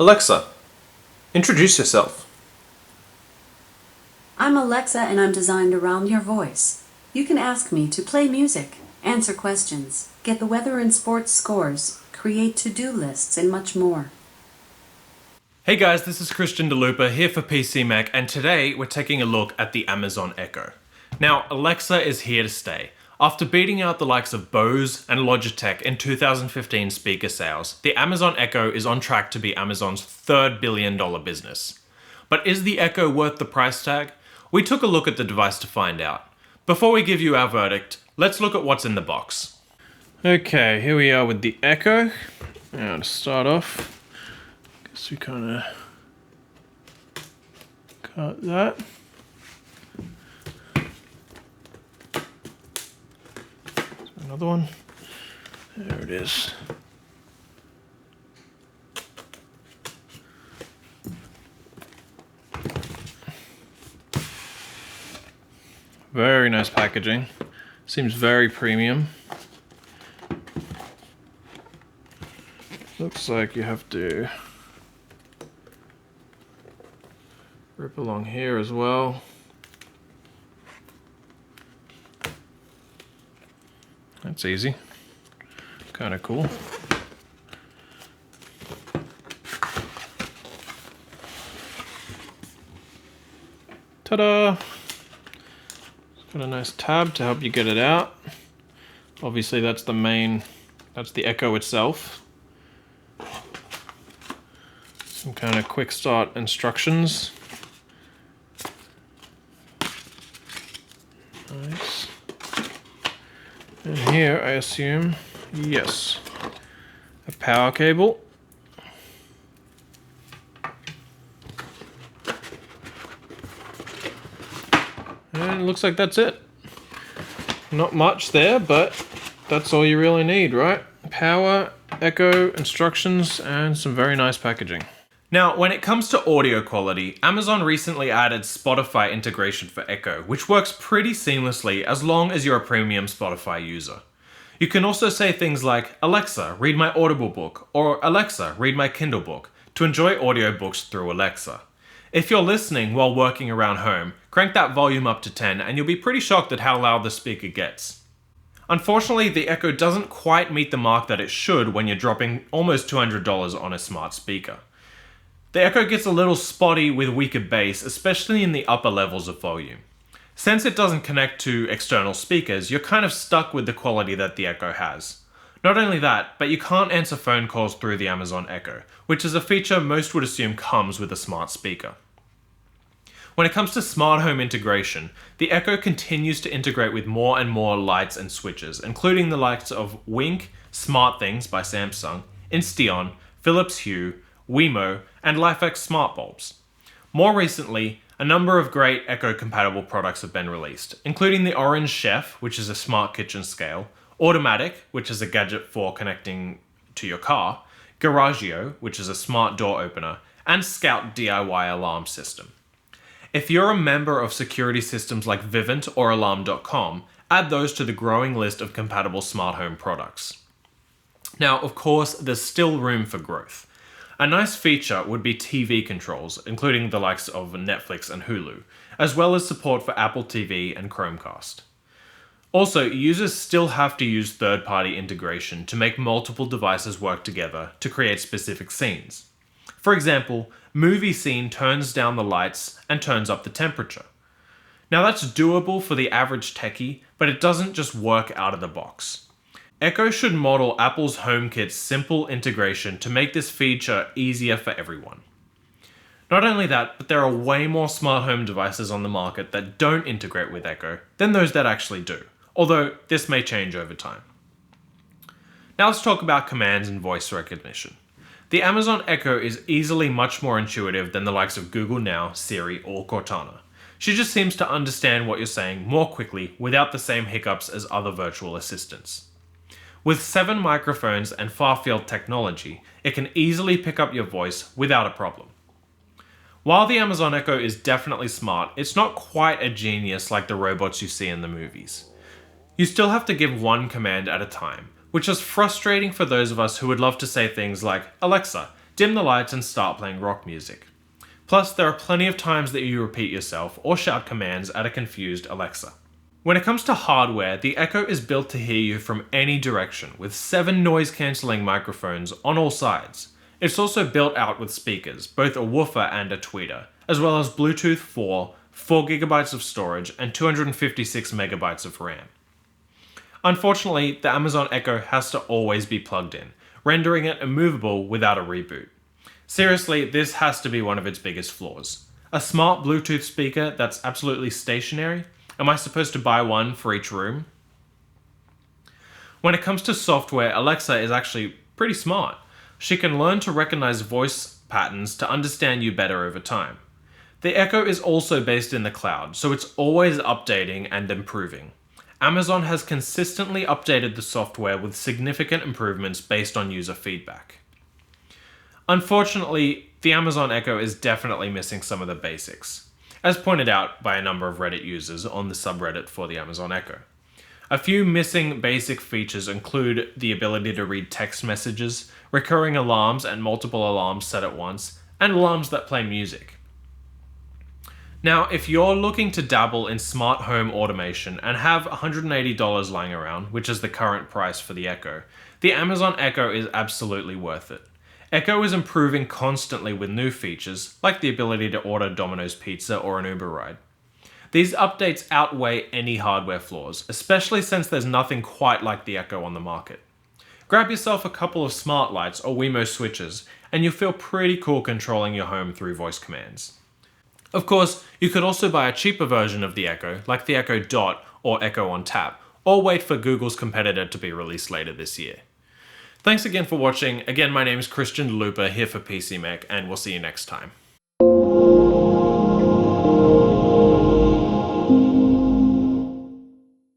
Alexa, introduce yourself. I'm Alexa and I'm designed around your voice. You can ask me to play music, answer questions, get the weather and sports scores, create to-do lists, and much more. Hey guys, this is Christian DeLupa here for PCMech, and today we're taking a look at the Amazon Echo. Now, Alexa is here to stay. After beating out the likes of Bose and Logitech in 2015 speaker sales, the Amazon Echo is on track to be Amazon's third billion-dollar business. But is the Echo worth the price tag? We took a look at the device to find out. Before we give you our verdict, let's look at what's in the box. Okay, here we are with the Echo. Now to start off, guess we kind of cut that. Another one. There it is. Very nice packaging. Seems very premium. Looks like you have to rip along here as well. That's easy. Kind of cool. Ta-da! It's got a nice tab to help you get it out. Obviously that's the Echo itself. Some kind of quick start instructions. Nice. And here, I assume, yes, a power cable. And it looks like that's it. Not much there, but that's all you really need, right? Power, Echo, instructions, and some very nice packaging. Now, when it comes to audio quality, Amazon recently added Spotify integration for Echo, which works pretty seamlessly as long as you're a premium Spotify user. You can also say things like, Alexa, read my Audible book, or Alexa, read my Kindle book, to enjoy audiobooks through Alexa. If you're listening while working around home, crank that volume up to 10 and you'll be pretty shocked at how loud the speaker gets. Unfortunately, the Echo doesn't quite meet the mark that it should when you're dropping almost $200 on a smart speaker. The Echo gets a little spotty with weaker bass, especially in the upper levels of volume. Since it doesn't connect to external speakers, you're kind of stuck with the quality that the Echo has. Not only that, but you can't answer phone calls through the Amazon Echo, which is a feature most would assume comes with a smart speaker. When it comes to smart home integration, the Echo continues to integrate with more and more lights and switches, including the likes of Wink, SmartThings by Samsung, Insteon, Philips Hue, Wemo, and LifeX smart bulbs. More recently, a number of great Echo-compatible products have been released, including the Orange Chef, which is a smart kitchen scale, Automatic, which is a gadget for connecting to your car, Garagio, which is a smart door opener, and Scout DIY alarm system. If you're a member of security systems like Vivint or Alarm.com, add those to the growing list of compatible smart home products. Now, of course, there's still room for growth. A nice feature would be TV controls, including the likes of Netflix and Hulu, as well as support for Apple TV and Chromecast. Also, users still have to use third-party integration to make multiple devices work together to create specific scenes. For example, Movie Scene turns down the lights and turns up the temperature. Now that's doable for the average techie, but it doesn't just work out of the box. Echo should model Apple's HomeKit's simple integration to make this feature easier for everyone. Not only that, but there are way more smart home devices on the market that don't integrate with Echo than those that actually do, although this may change over time. Now let's talk about commands and voice recognition. The Amazon Echo is easily much more intuitive than the likes of Google Now, Siri, or Cortana. She just seems to understand what you're saying more quickly without the same hiccups as other virtual assistants. With 7 microphones and far-field technology, it can easily pick up your voice without a problem. While the Amazon Echo is definitely smart, it's not quite a genius like the robots you see in the movies. You still have to give one command at a time, which is frustrating for those of us who would love to say things like, Alexa, dim the lights and start playing rock music. Plus, there are plenty of times that you repeat yourself or shout commands at a confused Alexa. When it comes to hardware, the Echo is built to hear you from any direction, with 7 noise-cancelling microphones on all sides. It's also built out with speakers, both a woofer and a tweeter, as well as Bluetooth 4, 4GB of storage, and 256 megabytes of RAM. Unfortunately, the Amazon Echo has to always be plugged in, rendering it immovable without a reboot. Seriously, this has to be one of its biggest flaws. A smart Bluetooth speaker that's absolutely stationary? Am I supposed to buy one for each room? When it comes to software, Alexa is actually pretty smart. She can learn to recognize voice patterns to understand you better over time. The Echo is also based in the cloud, so it's always updating and improving. Amazon has consistently updated the software with significant improvements based on user feedback. Unfortunately, the Amazon Echo is definitely missing some of the basics, as pointed out by a number of Reddit users on the subreddit for the Amazon Echo. A few missing basic features include the ability to read text messages, recurring alarms and multiple alarms set at once, and alarms that play music. Now, if you're looking to dabble in smart home automation and have $180 lying around, which is the current price for the Echo, the Amazon Echo is absolutely worth it. Echo is improving constantly with new features, like the ability to order Domino's Pizza or an Uber ride. These updates outweigh any hardware flaws, especially since there's nothing quite like the Echo on the market. Grab yourself a couple of smart lights or Wemo switches, and you'll feel pretty cool controlling your home through voice commands. Of course, you could also buy a cheaper version of the Echo, like the Echo Dot or Echo on Tap, or wait for Google's competitor to be released later this year. Thanks again for watching. Again, my name is Christian Looper here for PCMech, and we'll see you next time.